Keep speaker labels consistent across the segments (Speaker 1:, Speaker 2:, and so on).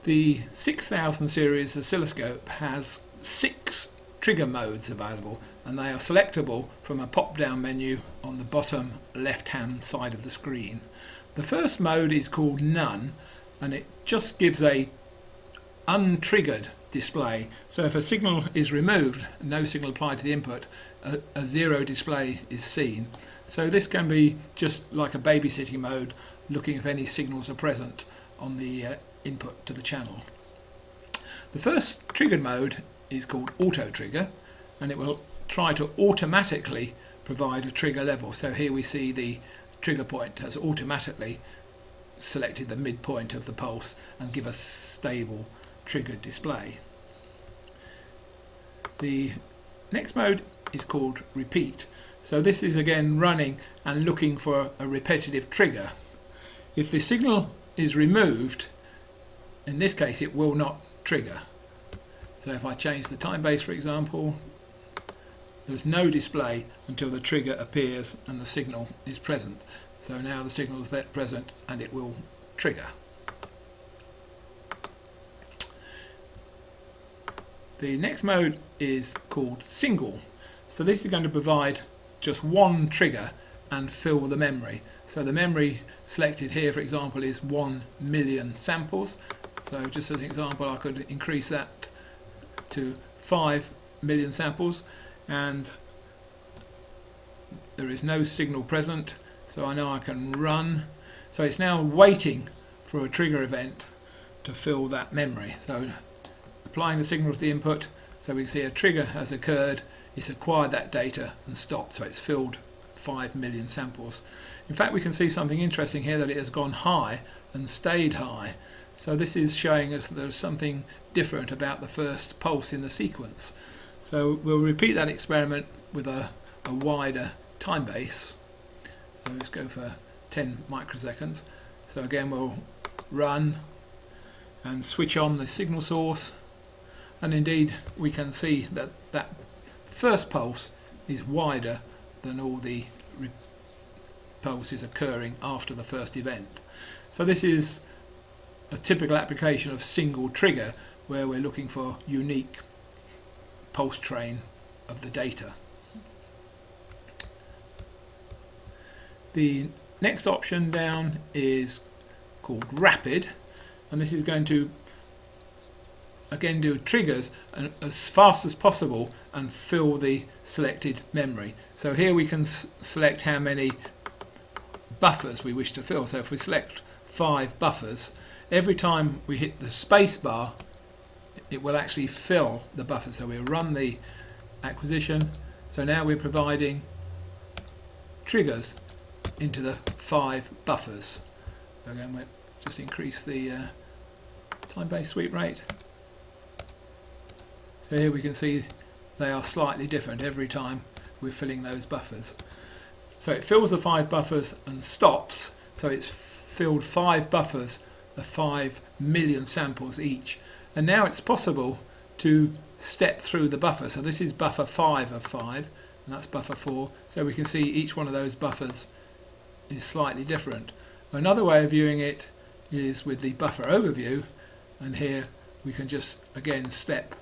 Speaker 1: The 6000 series oscilloscope has 6 trigger modes available, and they are selectable from a pop-down menu on the bottom left-hand side of the screen. The first mode is called None, and it just gives a untriggered display. So if a signal is removed, no signal applied to the input, a 0 display is seen. So this can be just like a babysitting mode, looking if any signals are present on the input to the channel. The first triggered mode is called Auto Trigger, and it will try to automatically provide a trigger level. So here we see the trigger point has automatically selected the midpoint of the pulse and give a stable triggered display. The next mode is called Repeat. So this is again running and looking for a repetitive trigger. If the signal is removed, in this case it will not trigger. So if I change the time base, for example, there's no display until the trigger appears and the signal is present. So now the signal is present and it will trigger. The next mode is called Single. So this is going to provide just one trigger and fill the memory. So the memory selected here, for example, is 1 million samples. So just as an example, I could increase that to 5 million samples, and there is no signal present, so I know I can run. So it's now waiting for a trigger event to fill that memory. So applying the signal to the input, so we can see a trigger has occurred, it's acquired that data and stopped, so it's filled 5 million samples. In fact, we can see something interesting here, that it has gone high and stayed high. So this is showing us that there's something different about the first pulse in the sequence. So we'll repeat that experiment with a wider time base. So let's go for 10 microseconds. So again we'll run and switch on the signal source, and indeed we can see that that first pulse is wider than all the pulses occurring after the first event. So this is a typical application of single trigger, where we're looking for unique pulse train of the data. The next option down is called Rapid, and this is going to again do triggers as fast as possible and fill the selected memory. So here we can select how many buffers we wish to fill. So if we select 5 buffers, every time we hit the space bar it will actually fill the buffer. So we'll run the acquisition. So now we're providing triggers into the 5 buffers. So again we'll just increase the time-based sweep rate. So here we can see they are slightly different every time we're filling those buffers. So it fills the 5 buffers and stops, so it's filled 5 buffers of 5 million samples each. And now it's possible to step through the buffer. So this is buffer 5 of 5, and that's buffer 4. So we can see each one of those buffers is slightly different. Another way of viewing it is with the buffer overview, and here we can just again step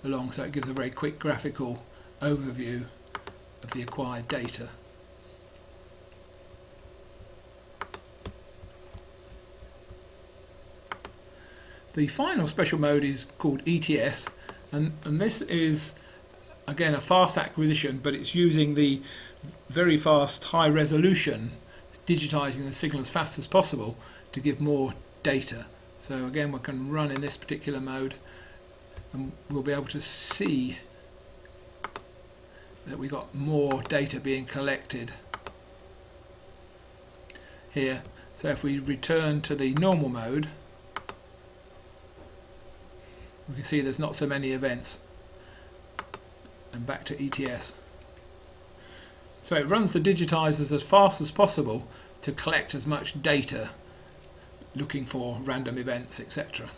Speaker 1: along, so it gives a very quick graphical overview of the acquired data. The final special mode is called ETS, and this is again a fast acquisition, but it's using the very fast high resolution. It's digitizing the signal as fast as possible to give more data. So again we can run in this particular mode and we'll be able to see that we got more data being collected here. So if we return to the normal mode, we can see there's not so many events, and back to ETS. So it runs the digitizers as fast as possible to collect as much data, looking for random events, etc.